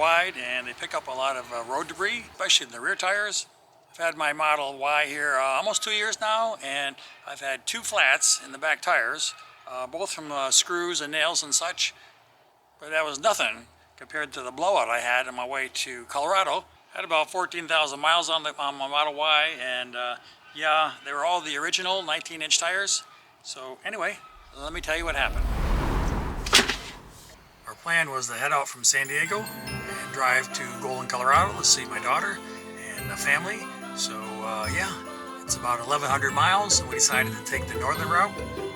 wide and they pick up a lot of road debris, especially in the rear tires. I've had my Model Y here almost 2 years now, and I've had 2 flats in the back tires, both from screws and nails and such, but that was nothing compared to the blowout I had on my way to Colorado. I had about 14,000 miles on my Model Y, and yeah, they were all the original 19-inch tires. So anyway, let me tell you what happened. Our plan was to head out from San Diego and drive to Golden, Colorado to see my daughter and the family. So yeah, it's about 1,100 miles, and we decided to take the northern route,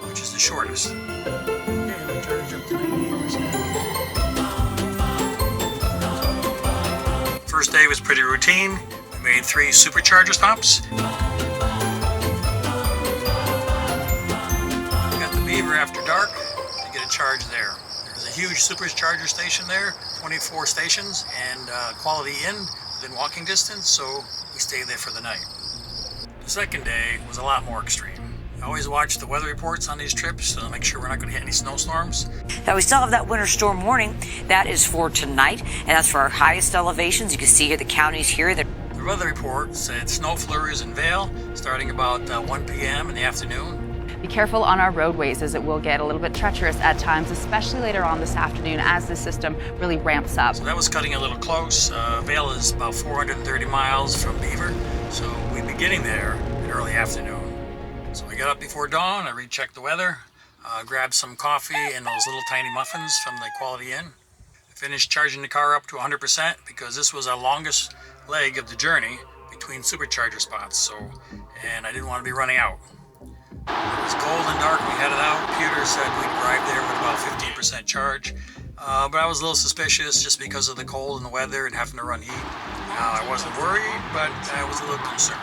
which is the shortest. Okay, we charged up to 98%. First day was pretty routine. We made 3 supercharger stops. We got the Beaver after dark to get a charge there. There's a huge supercharger station there, 24 stations, and Quality Inn within walking distance, so we stayed there for the night. The second day was a lot more extreme. I always watch the weather reports on these trips to make sure we're not going to hit any snowstorms. Now we still have that winter storm warning. That is for tonight, and that's for our highest elevations. You can see here the counties here. The weather report said snow flurries in Vail starting about 1 p.m. in the afternoon. Be careful on our roadways as it will get a little bit treacherous at times, especially later on this afternoon as the system really ramps up. So that was cutting a little close. Vail is about 430 miles from Beaver, so we'd be getting there in early afternoon. So I got up before dawn, I rechecked the weather, grabbed some coffee and those little tiny muffins from the Quality Inn. I finished charging the car up to 100% because this was our longest leg of the journey between supercharger spots, and I didn't want to be running out. It was cold and dark when we headed out. Computer said we'd arrive there with about 15% charge, but I was a little suspicious just because of the cold and the weather and having to run heat. I wasn't worried, but I was a little concerned.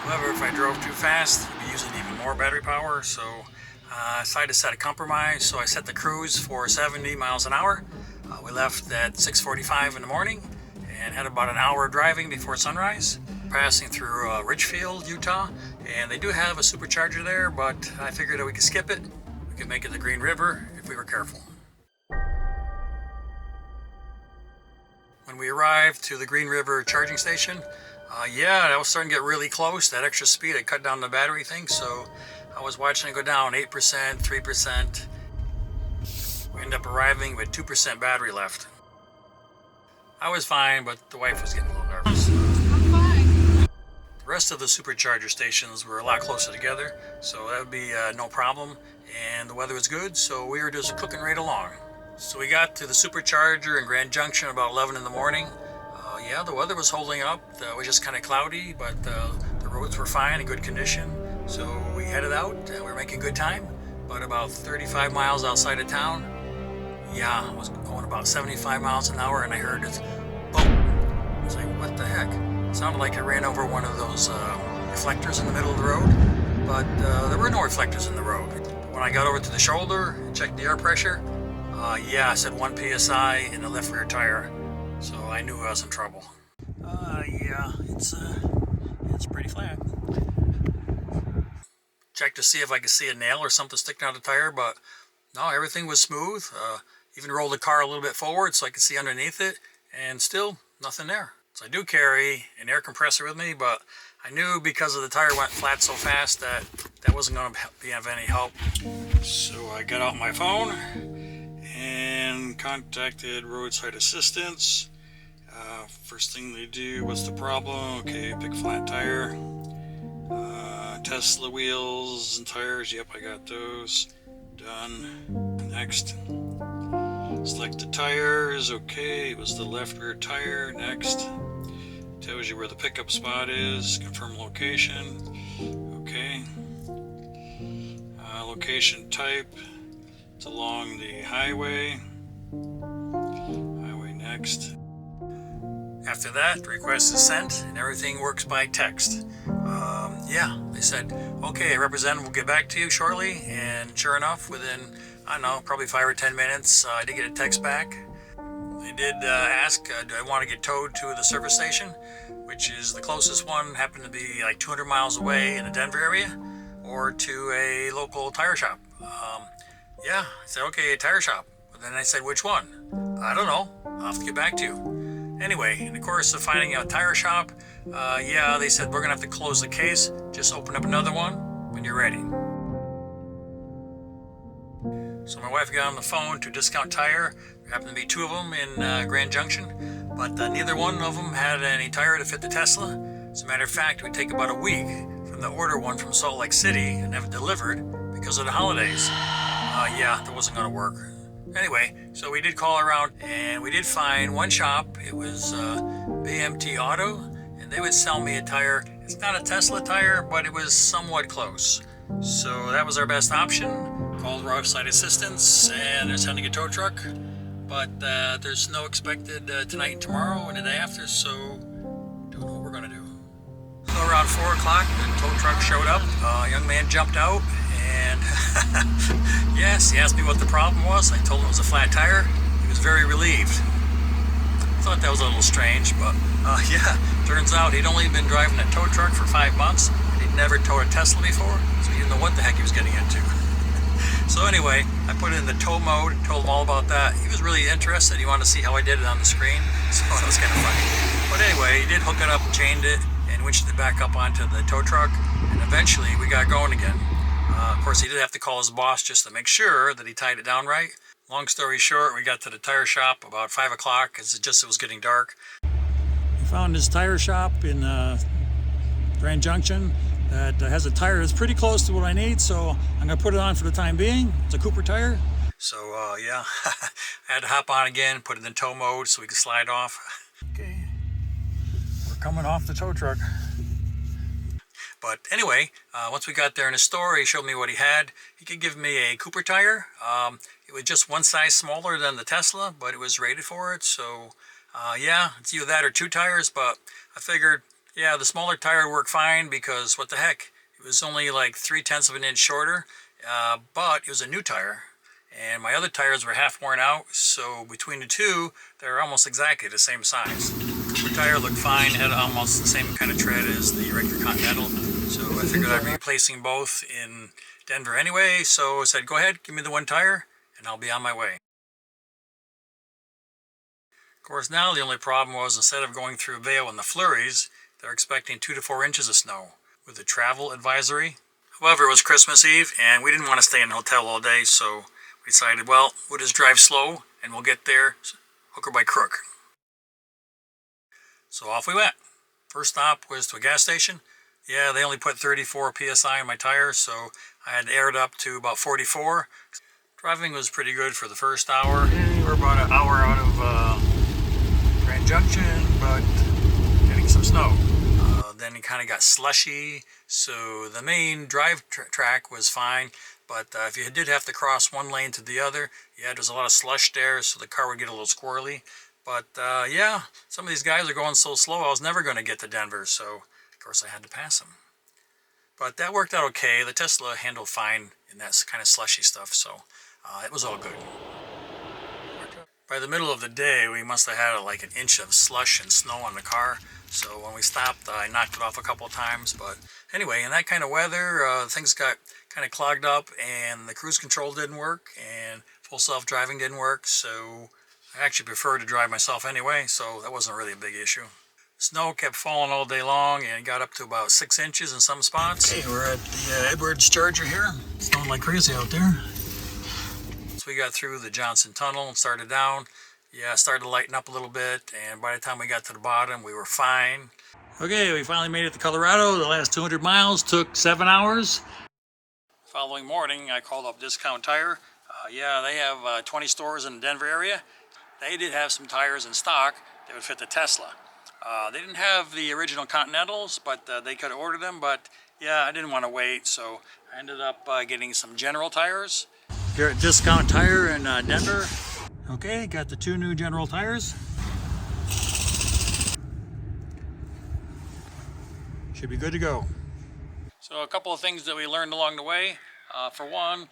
However, if I drove too fast, I'd be using even more battery power, so I decided to set a compromise. So I set the cruise for 70 miles an hour. We left at 6:45 in the morning and had about an hour driving before sunrise, passing through Ridgefield, Utah, and they do have a supercharger there, but I figured that we could skip it. We could make it the Green River if we were careful. When we arrived to the Green River charging station, yeah, I was starting to get really close. That extra speed had cut down the battery thing, so I was watching it go down 8%, 3%. We ended up arriving with 2% battery left. I was fine, but the wife was getting a little nervous. I'm fine. The rest of the supercharger stations were a lot closer together, so that would be no problem. And the weather was good, so we were just cooking right along. So we got to the supercharger in Grand Junction about 11 in the morning. Yeah, the weather was holding up. It was just kind of cloudy, but the roads were fine, in good condition. So we headed out, and we were making good time. But about 35 miles outside of town, yeah, I was going about 75 miles an hour, and I heard this boom. I was like, what the heck? It sounded like I ran over one of those reflectors in the middle of the road, but there were no reflectors in the road. When I got over to the shoulder and checked the air pressure, yeah, I said 1 psi in the left rear tire, so I knew I was in trouble. Yeah, it's pretty flat. Checked to see if I could see a nail or something sticking out of the tire, but no, everything was smooth. Even rolled the car a little bit forward so I could see underneath it, and still nothing there. So I do carry an air compressor with me, but I knew because of the tire went flat so fast that wasn't going to be of any help. So I got out my phone and contacted Roadside Assistance. First thing they do, what's the problem? Okay, pick flat tire. Tesla wheels and tires, yep, I got those. Done. Next. Select the tires, okay, it was the left rear tire. Next. Tells you where the pickup spot is. Confirm location. Okay. Location type. It's along the highway. Highway next. After that, the request is sent and everything works by text. Yeah, they said, okay, representative will get back to you shortly, and sure enough, within, I don't know, probably 5 or 10 minutes, I did get a text back. They did ask, do I want to get towed to the service station, which is the closest one, happened to be like 200 miles away in the Denver area, or to a local tire shop. Yeah, I said, okay, a tire shop. But then I said, which one? I don't know, I'll have to get back to you. Anyway, in the course of finding a tire shop, yeah, they said we're gonna have to close the case. Just open up another one when you're ready. So my wife got on the phone to Discount Tire. There happened to be two of them in Grand Junction, but neither one of them had any tire to fit the Tesla. As a matter of fact, it would take about a week from the order one from Salt Lake City and have it delivered because of the holidays. Yeah, that wasn't gonna work. Anyway, so we did call around and we did find one shop. It was BMT Auto, and they would sell me a tire. It's not a Tesla tire, but it was somewhat close. So that was our best option. Called Roadside Assistance, and they're sending a tow truck. But there's snow expected tonight and tomorrow and the day after, so don't know what we're gonna do. So around 4 o'clock, the tow truck showed up. A young man jumped out. And yes, he asked me what the problem was. I told him it was a flat tire. He was very relieved. I thought that was a little strange, but yeah, turns out he'd only been driving a tow truck for 5 months, and he'd never towed a Tesla before, so he didn't know what the heck he was getting into. So anyway, I put it in the tow mode, told him all about that. He was really interested. He wanted to see how I did it on the screen, so that was kind of funny. But anyway, he did hook it up, chained it, and winched it back up onto the tow truck, and eventually we got going again. Of course, he did have to call his boss just to make sure that he tied it down right. Long story short, we got to the tire shop about 5 o'clock as it was getting dark. We found this tire shop in Grand Junction that has a tire that's pretty close to what I need, so I'm going to put it on for the time being. It's a Cooper tire. So, yeah, I had to hop on again, put it in tow mode so we can slide off. Okay, we're coming off the tow truck. But anyway, once we got there in the store, he showed me what he had. He could give me a Cooper tire. It was just one size smaller than the Tesla, but it was rated for it. So, yeah, it's either that or 2 tires. But I figured, yeah, the smaller tire would work fine because what the heck? It was only like 3/10 of an inch shorter, but it was a new tire. And my other tires were half worn out. So between the two, they're almost exactly the same size. The tire looked fine, had almost the same kind of tread as the regular Continental. So I figured I'd be replacing both in Denver anyway. So I said, go ahead, give me the one tire, and I'll be on my way. Of course, now the only problem was instead of going through Vail in the flurries, they're expecting 2 to 4 inches of snow with a travel advisory. However, it was Christmas Eve, and we didn't want to stay in a hotel all day, so we decided, well, we'll just drive slow, and we'll get there hook or by crook. So off we went. First stop was to a gas station. Yeah, they only put 34 psi in my tire, so I had to air it up to about 44. Driving was pretty good for the first hour. We're about an hour out of Grand Junction, but getting some snow. Then it kind of got slushy, so the main drive track was fine, but if you did have to cross one lane to the other, yeah, there's a lot of slush there, so the car would get a little squirrely. But yeah, some of these guys are going so slow, I was never going to get to Denver, so of course I had to pass them. But that worked out okay. The Tesla handled fine in that kind of slushy stuff, so it was all good. By the middle of the day, we must have had like an inch of slush and snow on the car, so when we stopped, I knocked it off a couple of times. But anyway, in that kind of weather, things got kind of clogged up, and the cruise control didn't work, and full self-driving didn't work, so I actually prefer to drive myself anyway, so that wasn't really a big issue. Snow kept falling all day long and got up to about 6 inches in some spots. Okay, we're at the Edwards Charger here. It's snowing like crazy out there. So we got through the Johnson Tunnel and started down. Yeah, started to lighten up a little bit, and by the time we got to the bottom, we were fine. Okay, we finally made it to Colorado. The last 200 miles took 7 hours. Following morning, I called up Discount Tire. Yeah, they have 20 stores in the Denver area. They did have some tires in stock that would fit the Tesla. They didn't have the original Continentals, but they could order them. But yeah, I didn't want to wait, so I ended up getting some General tires. Here at Discount Tire in Denver. Okay, got the 2 new General tires. Should be good to go. So a couple of things that we learned along the way. For one,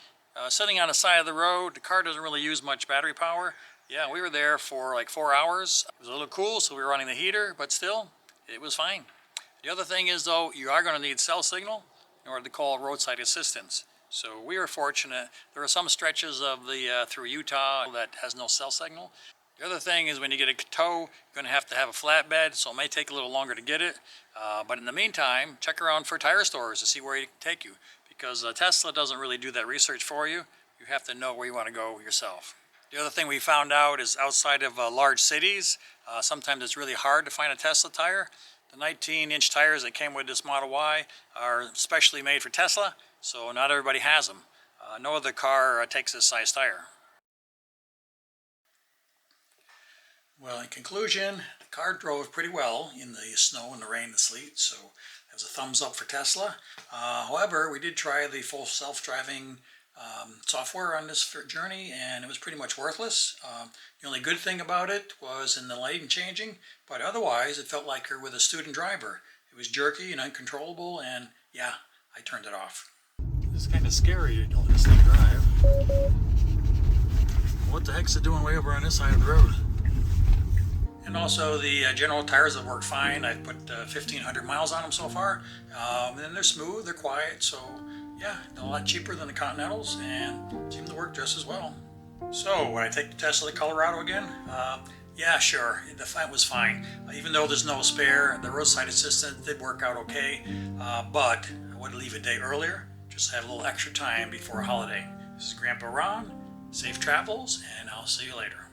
sitting on the side of the road, the car doesn't really use much battery power. Yeah, we were there for like 4 hours. It was a little cool, so we were running the heater, but still, it was fine. The other thing is, though, you are going to need cell signal in order to call Roadside Assistance. So we were fortunate. There are some stretches of the through Utah that has no cell signal. The other thing is when you get a tow, you're going to have a flatbed, so it may take a little longer to get it. But in the meantime, check around for tire stores to see where it can take you, because Tesla doesn't really do that research for you. You have to know where you want to go yourself. The other thing we found out is outside of large cities, sometimes it's really hard to find a Tesla tire. The 19-inch tires that came with this Model Y are specially made for Tesla, so not everybody has them. No other car takes this size tire. Well, in conclusion, the car drove pretty well in the snow and the rain and the sleet, so that was a thumbs up for Tesla. However, we did try the full self-driving software on this journey, and it was pretty much worthless. The only good thing about it was in the lane changing, but otherwise it felt like you're with a student driver. It was jerky and uncontrollable, and yeah, I turned it off. It's kind of scary to let this thing drive. What the heck's it doing way over on this side of the road? And also the general tires have worked fine. I've put 1,500 miles on them so far. And they're smooth, they're quiet, so yeah, they're a lot cheaper than the Continentals and seem to work just as well. So, would I take the Tesla to Colorado again? Yeah, sure. The flight was fine. Even though there's no spare, the Roadside Assistance did work out okay. But I would leave a day earlier, just have a little extra time before a holiday. This is Grandpa Ron. Safe travels, and I'll see you later.